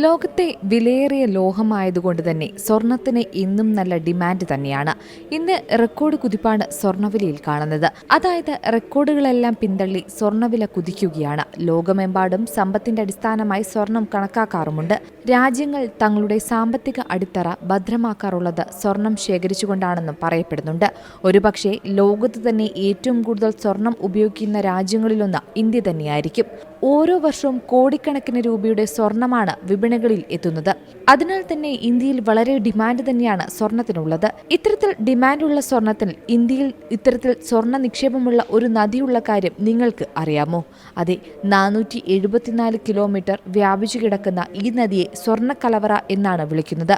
ലോകത്തെ വിലയേറിയ ലോഹമായതുകൊണ്ട് തന്നെ സ്വർണത്തിന് ഇന്നും നല്ല ഡിമാൻഡ് തന്നെയാണ്. ഇന്ന് റെക്കോർഡ് കുതിപ്പാണ് സ്വർണ്ണവിലയിൽ കാണുന്നത്. അതായത് റെക്കോർഡുകളെല്ലാം പിന്തള്ളി സ്വർണ്ണവില കുതിക്കുകയാണ്. ലോകമെമ്പാടും സമ്പത്തിന്റെ അടിസ്ഥാനമായി സ്വർണം കണക്കാക്കാറുമുണ്ട്. രാജ്യങ്ങൾ തങ്ങളുടെ സാമ്പത്തിക അടിത്തറ ഭദ്രമാക്കാറുള്ളത് സ്വർണം ശേഖരിച്ചുകൊണ്ടാണെന്നും പറയപ്പെടുന്നുണ്ട്. ഒരുപക്ഷെ ലോകത്ത് തന്നെ ഏറ്റവും കൂടുതൽ സ്വർണം ഉപയോഗിക്കുന്ന രാജ്യങ്ങളിലൊന്ന് ഇന്ത്യ തന്നെയായിരിക്കും. ഓരോ വർഷവും കോടിക്കണക്കിന് രൂപയുടെ സ്വർണമാണ് വിപണികളിൽ എത്തുന്നത്. അതിനാൽ തന്നെ ഇന്ത്യയിൽ വളരെ ഡിമാൻഡ് തന്നെയാണ് സ്വർണത്തിനുള്ളത്. ഇത്തരത്തിൽ ഡിമാൻഡുള്ള സ്വർണത്തിൽ ഇന്ത്യയിൽ ഇത്തരത്തിൽ സ്വർണ്ണ നിക്ഷേപമുള്ള ഒരു നദിയുള്ള കാര്യം നിങ്ങൾക്ക് അറിയാമോ? അതെ, 474 കിലോമീറ്റർ വ്യാപിച്ചു കിടക്കുന്ന ഈ നദിയെ സ്വർണ്ണക്കലവറ എന്നാണ് വിളിക്കുന്നത്.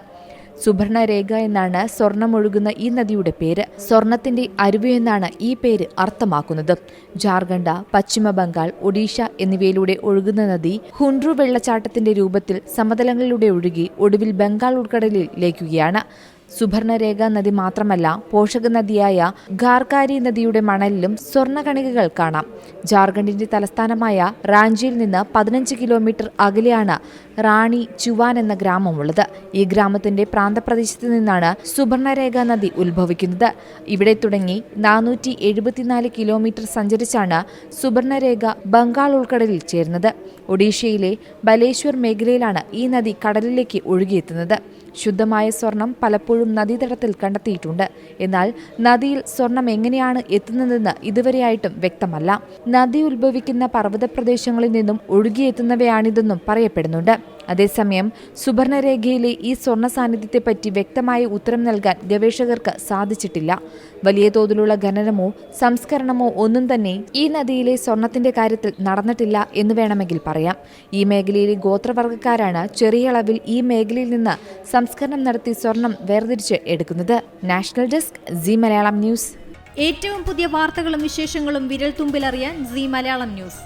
സുബർണരേഖ എന്നാണ് സ്വർണമൊഴുകുന്ന ഈ നദിയുടെ പേര്. സ്വർണത്തിന്റെ അരുവി എന്നാണ് ഈ പേര് അർത്ഥമാക്കുന്നത്. ജാർഖണ്ഡ്, പശ്ചിമ ബംഗാൾ, ഒഡീഷ എന്നിവയിലൂടെ ഒഴുകുന്ന നദി ഹുൻഡ്രു വെള്ളച്ചാട്ടത്തിന്റെ രൂപത്തിൽ സമതലങ്ങളിലൂടെ ഒഴുകി ഒടുവിൽ ബംഗാൾ ഉൾക്കടലിൽ ലയിക്കുകയാണ്. സുബർണരേഖ നദി മാത്രമല്ല, പോഷക നദിയായ ഘാർകാരി നദിയുടെ മണലിലും സ്വർണ്ണകണികകൾ കാണാം. ജാർഖണ്ഡിന്റെ തലസ്ഥാനമായ റാഞ്ചിയിൽ നിന്ന് 15 കിലോമീറ്റർ അകലെയാണ് റാണി ചുവാൻ എന്ന ഗ്രാമമുള്ളത്. ഈ ഗ്രാമത്തിന്റെ പ്രാന്തപ്രദേശത്ത് നിന്നാണ് സുബർണരേഖ നദി ഉത്ഭവിക്കുന്നത്. ഇവിടെ തുടങ്ങി 474 കിലോമീറ്റർ സഞ്ചരിച്ചാണ് സുബർണരേഖ ബംഗാൾ ഉൾക്കടലിൽ ചേരുന്നത്. ഒഡീഷയിലെ ബലേശ്വർ മേഖലയിലാണ് ഈ നദി കടലിലേക്ക് ഒഴുകിയെത്തുന്നത്. ശുദ്ധമായ സ്വർണം പലപ്പോഴും നദീതടത്തിൽ കണ്ടെത്തിയിട്ടുണ്ട്. എന്നാൽ നദിയിൽ സ്വർണം എങ്ങനെയാണ് എത്തുന്നതെന്ന് ഇതുവരെയായിട്ടും വ്യക്തമല്ല. നദി ഉത്ഭവിക്കുന്ന പർവ്വത പ്രദേശങ്ങളിൽ നിന്നും ഒഴുകിയെത്തുന്നവയാണിതെന്നും പറയപ്പെടുന്നുണ്ട്. അതേസമയം സുബർണരേഖയിലെ ഈ സ്വർണ്ണ സാന്നിധ്യത്തെപ്പറ്റി വ്യക്തമായ ഉത്തരം നൽകാൻ ഗവേഷകർക്ക് സാധിച്ചിട്ടില്ല. വലിയ തോതിലുള്ള ഖനനമോ സംസ്കരണമോ ഒന്നും തന്നെ ഈ നദിയിലെ സ്വർണത്തിന്റെ കാര്യത്തിൽ നടന്നിട്ടില്ല എന്ന് വേണമെങ്കിൽ പറയാം. ഈ മേഖലയിലെ ഗോത്രവർഗ്ഗക്കാരാണ് ചെറിയ അളവിൽ ഈ മേഖലയിൽ നിന്ന് സംസ്കരണം നടത്തി സ്വർണം വേർതിരിച്ച് എടുക്കുന്നത്. National desk, C Malayalam news. ഏറ്റവും പുതിയ വാർത്തകളും വിശേഷങ്ങളും വിരൽ തുമ്പിലറിയാൻ സി മലയാളം ന്യൂസ്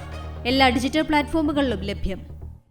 എല്ലാ ഡിജിറ്റൽ പ്ലാറ്റ്ഫോമുകളിലും ലഭ്യം.